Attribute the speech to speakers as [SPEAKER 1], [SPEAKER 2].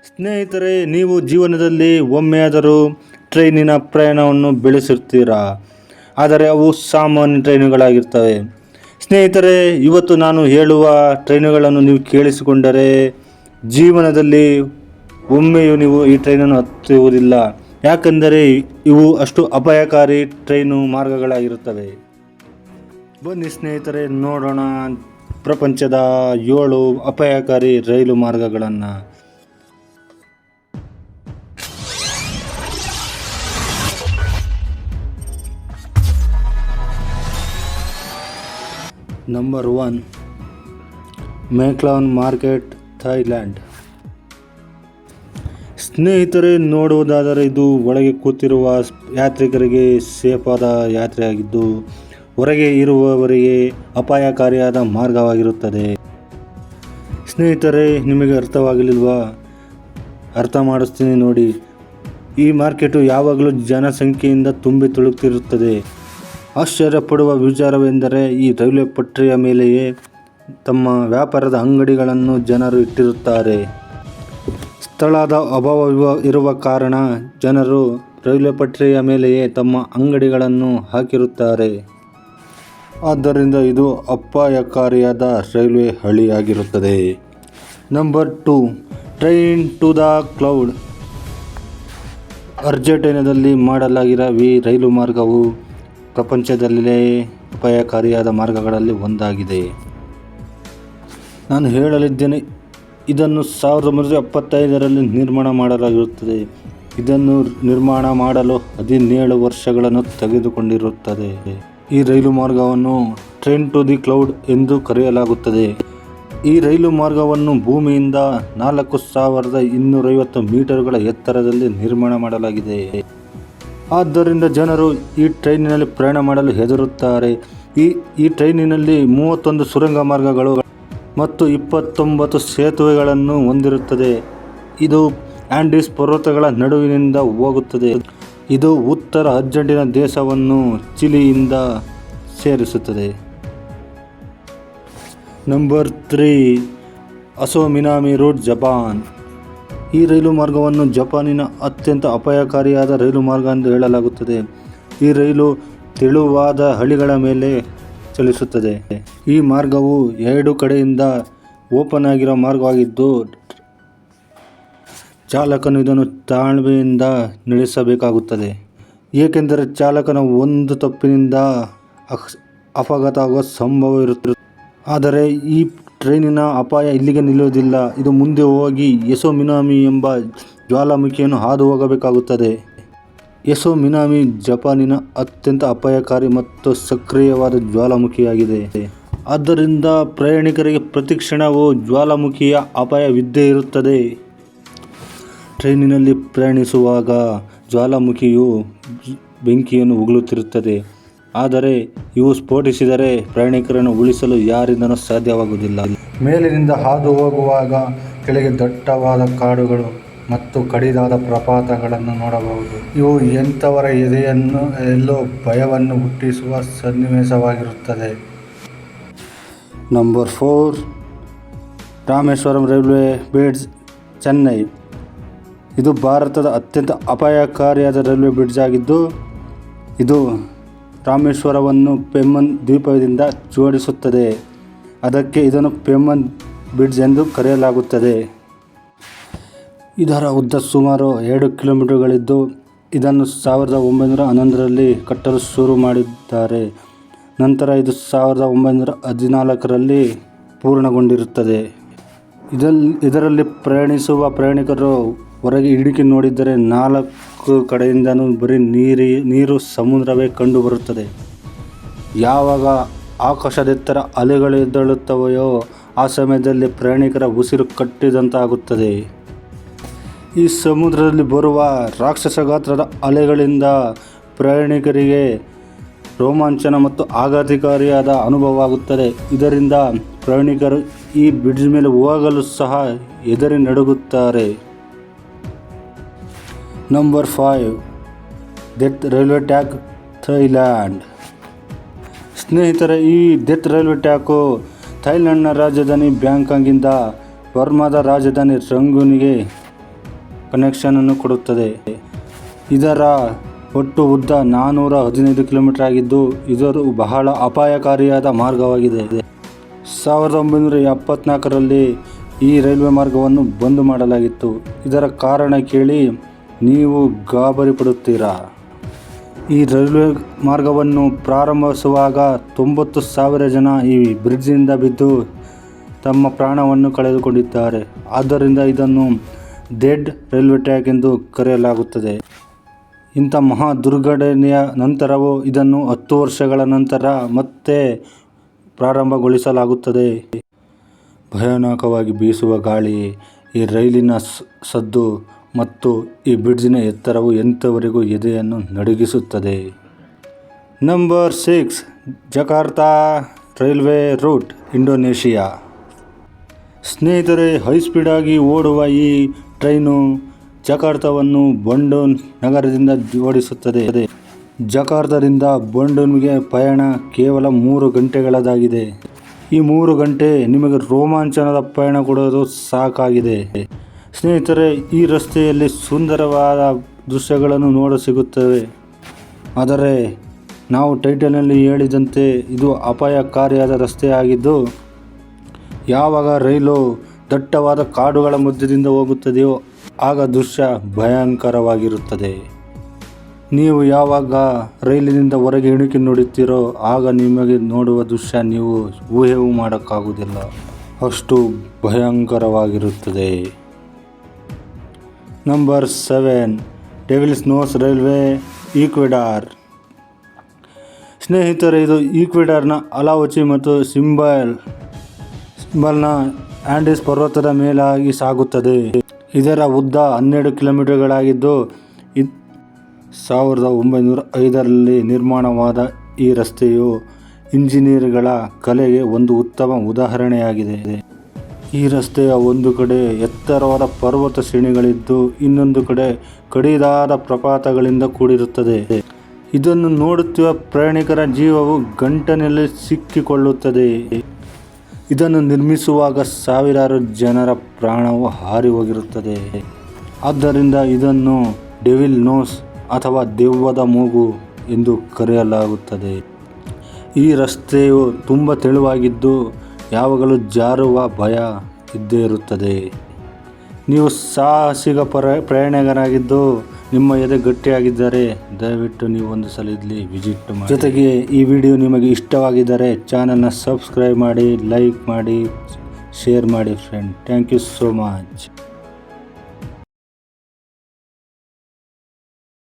[SPEAKER 1] ಸ್ನೇಹಿತರೆ, ನೀವು ಜೀವನದಲ್ಲಿ ಒಮ್ಮೆಯಾದರೂ ಟ್ರೈನಿನ ಪ್ರಯಾಣವನ್ನು ಬೆಳೆಸಿರ್ತೀರಾ, ಆದರೆ ಅವು ಸಾಮಾನ್ಯ ಟ್ರೈನುಗಳಾಗಿರ್ತವೆ. ಸ್ನೇಹಿತರೆ, ಇವತ್ತು ನಾನು ಹೇಳುವ ಟ್ರೈನುಗಳನ್ನು ನೀವು ಕೇಳಿಸಿಕೊಂಡರೆ ಜೀವನದಲ್ಲಿ ಒಮ್ಮೆಯೂ ನೀವು ಈ ಟ್ರೈನನ್ನು ಹತ್ತುವುದಿಲ್ಲ. ಯಾಕೆಂದರೆ ಇವು ಅಷ್ಟು ಅಪಾಯಕಾರಿ ಟ್ರೈನು ಮಾರ್ಗಗಳಾಗಿರುತ್ತವೆ. ಬನ್ನಿ ಸ್ನೇಹಿತರೆ, ನೋಡೋಣ ಪ್ರಪಂಚದ 7 ಅಪಾಯಕಾರಿ ರೈಲು ಮಾರ್ಗಗಳನ್ನು. Number 1, Maeklong market, Thailand. ಸ್ನೇಹಿತರೆ, ನೋಡುವುದಾದರೆ ಇದು ಒಳಗೆ ಕೂತಿರುವ ಯಾತ್ರಿಕರಿಗೆ ಸೇಫಾದ ಯಾತ್ರೆಯಾಗಿದ್ದು, ಹೊರಗೆ ಇರುವವರಿಗೆ ಅಪಾಯಕಾರಿಯಾದ ಮಾರ್ಗವಾಗಿರುತ್ತದೆ. ಸ್ನೇಹಿತರೆ, ನಿಮಗೆ ಅರ್ಥವಾಗಲಿಲ್ವಾ? ಅರ್ಥ ಮಾಡಿಸ್ತೀನಿ ನೋಡಿ. ಈ ಮಾರ್ಕೆಟು ಯಾವಾಗಲೂ ಜನಸಂಖ್ಯೆಯಿಂದ ತುಂಬಿ ತುಳುಕ್ತಿರುತ್ತದೆ. ಆಶ್ಚರ್ಯಪಡುವ ವಿಚಾರವೆಂದರೆ ಈ ರೈಲ್ವೆ ಪಟ್ರಿಯ ಮೇಲೆಯೇ ತಮ್ಮ ವ್ಯಾಪಾರದ ಅಂಗಡಿಗಳನ್ನು ಜನರು ಇಟ್ಟಿರುತ್ತಾರೆ. ಸ್ಥಳದ ಅಭಾವ ಇರುವ ಕಾರಣ ಜನರು ರೈಲ್ವೆ ಪಟ್ರಿಯ ಮೇಲೆಯೇ ತಮ್ಮ ಅಂಗಡಿಗಳನ್ನು ಹಾಕಿರುತ್ತಾರೆ. ಆದ್ದರಿಂದ ಇದು ಅಪಾಯಕಾರಿಯಾದ ರೈಲ್ವೆ ಹಳಿಯಾಗಿರುತ್ತದೆ. Number 2, train to the cloud. ಅರ್ಜೆಂಟೀನಾದಲ್ಲಿ ಮಾಡಲಾಗಿರುವ ಈ ರೈಲು ಮಾರ್ಗವು ಪ್ರಪಂಚದಲ್ಲೇ ಅಪಾಯಕಾರಿಯಾದ ಮಾರ್ಗಗಳಲ್ಲಿ ಒಂದಾಗಿದೆ. ನಾನು ಹೇಳಲಿದ್ದೇನೆ. ಇದನ್ನು 1975ರಲ್ಲಿ ನಿರ್ಮಾಣ ಮಾಡಲಾಗಿರುತ್ತದೆ. ಇದನ್ನು ನಿರ್ಮಾಣ ಮಾಡಲು 17 ವರ್ಷಗಳನ್ನು ತೆಗೆದುಕೊಂಡಿರುತ್ತದೆ. ಈ ರೈಲು ಮಾರ್ಗವನ್ನು ಟ್ರೈನ್ ಟು ದಿ ಕ್ಲೌಡ್ ಎಂದು ಕರೆಯಲಾಗುತ್ತದೆ. ಈ ರೈಲು ಮಾರ್ಗವನ್ನು ಭೂಮಿಯಿಂದ 4250 ಮೀಟರ್ಗಳ ಎತ್ತರದಲ್ಲಿ ನಿರ್ಮಾಣ ಮಾಡಲಾಗಿದೆ. ಆದ್ದರಿಂದ ಜನರು ಈ ಟ್ರೈನಿನಲ್ಲಿ ಪ್ರಯಾಣ ಮಾಡಲು ಹೆದರುತ್ತಾರೆ. ಈ ಟ್ರೈನಿನಲ್ಲಿ 31 ಸುರಂಗ ಮಾರ್ಗಗಳು ಮತ್ತು 29 ಸೇತುವೆಗಳನ್ನು ಹೊಂದಿರುತ್ತದೆ. ಇದು ಆಂಡೀಸ್ ಪರ್ವತಗಳ ನಡುವಿನಿಂದ ಹೋಗುತ್ತದೆ. ಇದು ಉತ್ತರ ಅರ್ಜೆಂಟೀನಾ ದೇಶವನ್ನು ಚಿಲಿಯಿಂದ ಸೇರಿಸುತ್ತದೆ. Number 3, Aso Minami route, Japan. ಈ ರೈಲು ಮಾರ್ಗವನ್ನು ಜಪಾನಿನ ಅತ್ಯಂತ ಅಪಾಯಕಾರಿಯಾದ ರೈಲು ಮಾರ್ಗ ಎಂದು ಹೇಳಲಾಗುತ್ತದೆ. ಈ ರೈಲು ತೆಳುವಾದ ಹಳಿಗಳ ಮೇಲೆ ಚಲಿಸುತ್ತದೆ. ಈ ಮಾರ್ಗವು 2 ಕಡೆಯಿಂದ ಓಪನ್ ಆಗಿರುವ ಮಾರ್ಗವಾಗಿದ್ದು, ಚಾಲಕನು ಇದನ್ನು ತಾಳ್ಮೆಯಿಂದ ನಡೆಸಬೇಕಾಗುತ್ತದೆ. ಏಕೆಂದರೆ ಚಾಲಕನ ಒಂದು ತಪ್ಪಿನಿಂದ ಅಪಘಾತ ಆಗುವ ಸಂಭವ ಇರುತ್ತದೆ. ಆದರೆ ಈ ಟ್ರೈನಿನ ಅಪಾಯ ಇಲ್ಲಿಗೆ ನಿಲ್ಲುವುದಿಲ್ಲ. ಇದು ಮುಂದೆ ಹೋಗಿ ಎಸೋಮಿನಾಮಿ ಎಂಬ ಜ್ವಾಲಾಮುಖಿಯನ್ನು ಹಾದು ಹೋಗಬೇಕಾಗುತ್ತದೆ. ಎಸೋಮಿನಾಮಿ ಜಪಾನಿನ ಅತ್ಯಂತ ಅಪಾಯಕಾರಿ ಮತ್ತು ಸಕ್ರಿಯವಾದ ಜ್ವಾಲಾಮುಖಿಯಾಗಿದೆ. ಆದ್ದರಿಂದ ಪ್ರಯಾಣಿಕರಿಗೆ ಪ್ರತಿಕ್ಷಣವೂ ಜ್ವಾಲಾಮುಖಿಯ ಅಪಾಯವಿದ್ದೇ ಇರುತ್ತದೆ. ಟ್ರೈನಿನಲ್ಲಿ ಪ್ರಯಾಣಿಸುವಾಗ ಜ್ವಾಲಾಮುಖಿಯು ಬೆಂಕಿಯನ್ನು ಉಗುಳುತ್ತಿರುತ್ತದೆ. ಆದರೆ ಇವು ಸ್ಫೋಟಿಸಿದರೆ ಪ್ರಯಾಣಿಕರನ್ನು ಉಳಿಸಲು ಯಾರಿಂದಲೂ ಸಾಧ್ಯವಾಗುವುದಿಲ್ಲ. ಮೇಲಿನಿಂದ ಹಾದು ಹೋಗುವಾಗ ಕೆಳಗೆ ದಟ್ಟವಾದ ಕಾಡುಗಳು ಮತ್ತು ಕಡಿದಾದ ಪ್ರಪಾತಗಳನ್ನು ನೋಡಬಹುದು. ಇವು ಎಂಥವರ ಎದೆಯನ್ನು ಎಲ್ಲೋ ಭಯವನ್ನು ಹುಟ್ಟಿಸುವ ಸನ್ನಿವೇಶವಾಗಿರುತ್ತದೆ. Number 4, Rameswaram railway bridge, Chennai. ಇದು ಭಾರತದ ಅತ್ಯಂತ ಅಪಾಯಕಾರಿಯಾದ ರೈಲ್ವೆ ಬ್ರಿಡ್ಜ್ ಆಗಿದ್ದು, ಇದು ರಾಮೇಶ್ವರವನ್ನು ಪೆಮ್ಮನ್ ದ್ವೀಪದಿಂದ ಜೋಡಿಸುತ್ತದೆ. ಅದಕ್ಕೆ ಇದನ್ನು ಪೆಮ್ಮನ್ ಬ್ರಿಡ್ಜ್ ಎಂದು ಕರೆಯಲಾಗುತ್ತದೆ. ಇದರ ಉದ್ದ ಸುಮಾರು 2 ಕಿಲೋಮೀಟರ್ಗಳಿದ್ದು, ಇದನ್ನು 1911ರಲ್ಲಿ ಕಟ್ಟಲು ಶುರು ಮಾಡಿದ್ದಾರೆ. ನಂತರ ಇದು 1914ರಲ್ಲಿ ಪೂರ್ಣಗೊಂಡಿರುತ್ತದೆ. ಇದರಲ್ಲಿ ಪ್ರಯಾಣಿಸುವ ಪ್ರಯಾಣಿಕರು ಹೊರಗೆ ಇಳಿಕೆ ನೋಡಿದರೆ 4 ಕಡೆಯಿಂದಲೂ ಬರೀ ನೀರು ಸಮುದ್ರವೇ ಕಂಡುಬರುತ್ತದೆ. ಯಾವಾಗ ಆಕಾಶದೆತ್ತರ ಅಲೆಗಳು ಎದ್ದೇಳುತ್ತವೆಯೋ ಆ ಸಮಯದಲ್ಲಿ ಪ್ರಯಾಣಿಕರ ಉಸಿರು ಕಟ್ಟಿದಂತಾಗುತ್ತದೆ. ಈ ಸಮುದ್ರದಲ್ಲಿ ಬರುವ ರಾಕ್ಷಸ ಗಾತ್ರದ ಅಲೆಗಳಿಂದ ಪ್ರಯಾಣಿಕರಿಗೆ ರೋಮಾಂಚನ ಮತ್ತು ಆಘಾತಕಾರಿಯಾದ ಅನುಭವ ಆಗುತ್ತದೆ. ಇದರಿಂದ ಪ್ರಯಾಣಿಕರು ಈ ಬ್ರಿಡ್ಜ್ ಮೇಲೆ ಹೋಗಲು ಸಹ ಹೆದರಿ ನಡುಗುತ್ತಾರೆ. Number 5, death railway track, Thailand. ಸ್ನೇಹಿತರೆ, ಈ ಡೆತ್ ರೈಲ್ವೆ ಟ್ರ್ಯಾಕು ಥೈಲ್ಯಾಂಡ್ನ ರಾಜಧಾನಿ ಬ್ಯಾಂಕಾಕ್ನಿಂದ ಬರ್ಮಾದ ರಾಜಧಾನಿ ರಂಗೂನ್ಗೆ ಕನೆಕ್ಷನನ್ನು ಕೊಡುತ್ತದೆ. ಇದರ ಒಟ್ಟು ಉದ್ದ 415 ಕಿಲೋಮೀಟರ್ ಆಗಿದ್ದು ಇದು ಬಹಳ ಅಪಾಯಕಾರಿಯಾದ ಮಾರ್ಗವಾಗಿದೆ. 1974ರಲ್ಲಿ ಈ ರೈಲ್ವೆ ಮಾರ್ಗವನ್ನು ಬಂದ್ ಮಾಡಲಾಗಿತ್ತು. ಇದರ ಕಾರಣ ಕೇಳಿ ನೀವು ಗಾಬರಿ ಪಡುತ್ತೀರಾ. ಈ ರೈಲ್ವೆ ಮಾರ್ಗವನ್ನು ಪ್ರಾರಂಭಿಸುವಾಗ 90,000 ಜನ ಈ ಬ್ರಿಡ್ಜ್ನಿಂದ ಬಿದ್ದು ತಮ್ಮ ಪ್ರಾಣವನ್ನು ಕಳೆದುಕೊಂಡಿದ್ದಾರೆ. ಆದ್ದರಿಂದ ಇದನ್ನು ಡೆಡ್ ರೈಲ್ವೆ ಟ್ರ್ಯಾಕ್ ಎಂದು ಕರೆಯಲಾಗುತ್ತದೆ. ಇಂಥ ಮಹಾ ದುರ್ಘಟನೆಯ ನಂತರವೂ ಇದನ್ನು 10 ವರ್ಷಗಳ ನಂತರ ಮತ್ತೆ ಪ್ರಾರಂಭಗೊಳಿಸಲಾಗುತ್ತದೆ. ಭಯಾನಕವಾಗಿ ಬೀಸುವ ಗಾಳಿ, ಈ ರೈಲಿನ ಸದ್ದು ಮತ್ತು ಈ ಬ್ರಿಡ್ಜಿನ ಎತ್ತರವು ಎಂಥವರಿಗೂ ಎದೆಯನ್ನು ನಡುಗಿಸುತ್ತದೆ. Number 6, Jakarta railway route, Indonesia. ಸ್ನೇಹಿತರೆ, ಹೈಸ್ಪೀಡ್ ಆಗಿ ಓಡುವ ಈ ಟ್ರೈನು ಜಕಾರ್ತಾವನ್ನು ಬಂಡೂನ್ ನಗರದಿಂದ ಓಡಿಸುತ್ತದೆ. ಜಕಾರ್ತಾದಿಂದ ಬಂಡೂನ್ಗೆ ಪಯಣ ಕೇವಲ 3 ಗಂಟೆಗಳದಾಗಿದೆ. ಈ 3 ಗಂಟೆ ನಿಮಗೆ ರೋಮಾಂಚನದ ಪಯಣ ಕೊಡೋದು ಸಾಕಾಗಿದೆ. ಸ್ನೇಹಿತರೆ, ಈ ರಸ್ತೆಯಲ್ಲಿ ಸುಂದರವಾದ ದೃಶ್ಯಗಳನ್ನು ನೋಡಸಿಗುತ್ತವೆ. ಆದರೆ ನಾವು ಟೈಟಲ್ನಲ್ಲಿ ಹೇಳಿದಂತೆ ಇದು ಅಪಾಯಕಾರಿಯಾದ ರಸ್ತೆಯಾಗಿದ್ದು, ಯಾವಾಗ ರೈಲು ದಟ್ಟವಾದ ಕಾಡುಗಳ ಮಧ್ಯದಿಂದ ಹೋಗುತ್ತದೆಯೋ ಆಗ ದೃಶ್ಯ ಭಯಂಕರವಾಗಿರುತ್ತದೆ. ನೀವು ಯಾವಾಗ ರೈಲಿನಿಂದ ಹೊರಗೆ ಇಣುಕಿ ನೋಡುತ್ತೀರೋ ಆಗ ನಿಮಗೆ ನೋಡುವ ದೃಶ್ಯ ನೀವು ಊಹೆಯೂ ಮಾಡೋಕ್ಕಾಗುವುದಿಲ್ಲ, ಅಷ್ಟು ಭಯಂಕರವಾಗಿರುತ್ತದೆ. Number 7, Devil's Nose railway, Ecuador. ಸ್ನೇಹಿತರೆ, ಇದು ಈಕ್ವೆಡಾರ್ನ ಅಲಾವುಚಿ ಮತ್ತು ಸಿಂಬಲ್ನ ಆಂಡೀಸ್ ಪರ್ವತದ ಮೇಲಾಗಿ ಸಾಗುತ್ತದೆ. ಇದರ ಉದ್ದ 12 ಕಿಲೋಮೀಟರ್ಗಳಾಗಿದ್ದು 1905ರಲ್ಲಿ ನಿರ್ಮಾಣವಾದ ಈ ರಸ್ತೆಯು ಇಂಜಿನಿಯರ್ಗಳ ಕಲೆಗೆ ಒಂದು ಉತ್ತಮ ಉದಾಹರಣೆಯಾಗಿದೆ. ಈ ರಸ್ತೆಯ ಒಂದು ಕಡೆ ಎತ್ತರವಾದ ಪರ್ವತ ಶ್ರೇಣಿಗಳಿದ್ದು ಇನ್ನೊಂದು ಕಡೆ ಕಡಿದಾದ ಪ್ರಪಾತಗಳಿಂದ ಕೂಡಿರುತ್ತದೆ. ಇದನ್ನು ನೋಡುತ್ತಿರುವ ಪ್ರಯಾಣಿಕರ ಜೀವವು ಗಂಟಲಿನಲ್ಲಿ ಸಿಕ್ಕಿಕೊಳ್ಳುತ್ತದೆ. ಇದನ್ನು ನಿರ್ಮಿಸುವಾಗ ಸಾವಿರಾರು ಜನರ ಪ್ರಾಣವು ಹಾರಿ ಹೋಗಿರುತ್ತದೆ. ಆದ್ದರಿಂದ ಇದನ್ನು ಡೆವಿಲ್ ನೋಸ್ ಅಥವಾ ದೆವ್ವದ ಮೂಗು ಎಂದು ಕರೆಯಲಾಗುತ್ತದೆ. ಈ ರಸ್ತೆಯು ತುಂಬ ತೆಳುವಾಗಿದ್ದು ಯಾವಾಗಲೂ ಜಾರುವ ಭಯ ಇದ್ದೇ ಇರುತ್ತದೆ. ನೀವು ಸಾಹಸಿಕ ಪ್ರಯಾಣಿಕರಾಗಿದ್ದು ನಿಮ್ಮ ಎದೆ ಗಟ್ಟಿಯಾಗಿದ್ದರೆ ದಯವಿಟ್ಟು ನೀವು ಒಂದು ಸಲ ಇಲ್ಲಿ ವಿಸಿಟ್ ಮಾಡಿ. ಜೊತೆಗೆ ಈ ವಿಡಿಯೋ ನಿಮಗೆ ಇಷ್ಟವಾಗಿದ್ದರೆ ಚಾನಲ್ನ ಸಬ್ಸ್ಕ್ರೈಬ್ ಮಾಡಿ, ಲೈಕ್ ಮಾಡಿ, ಶೇರ್ ಮಾಡಿ friend. Thank you so much.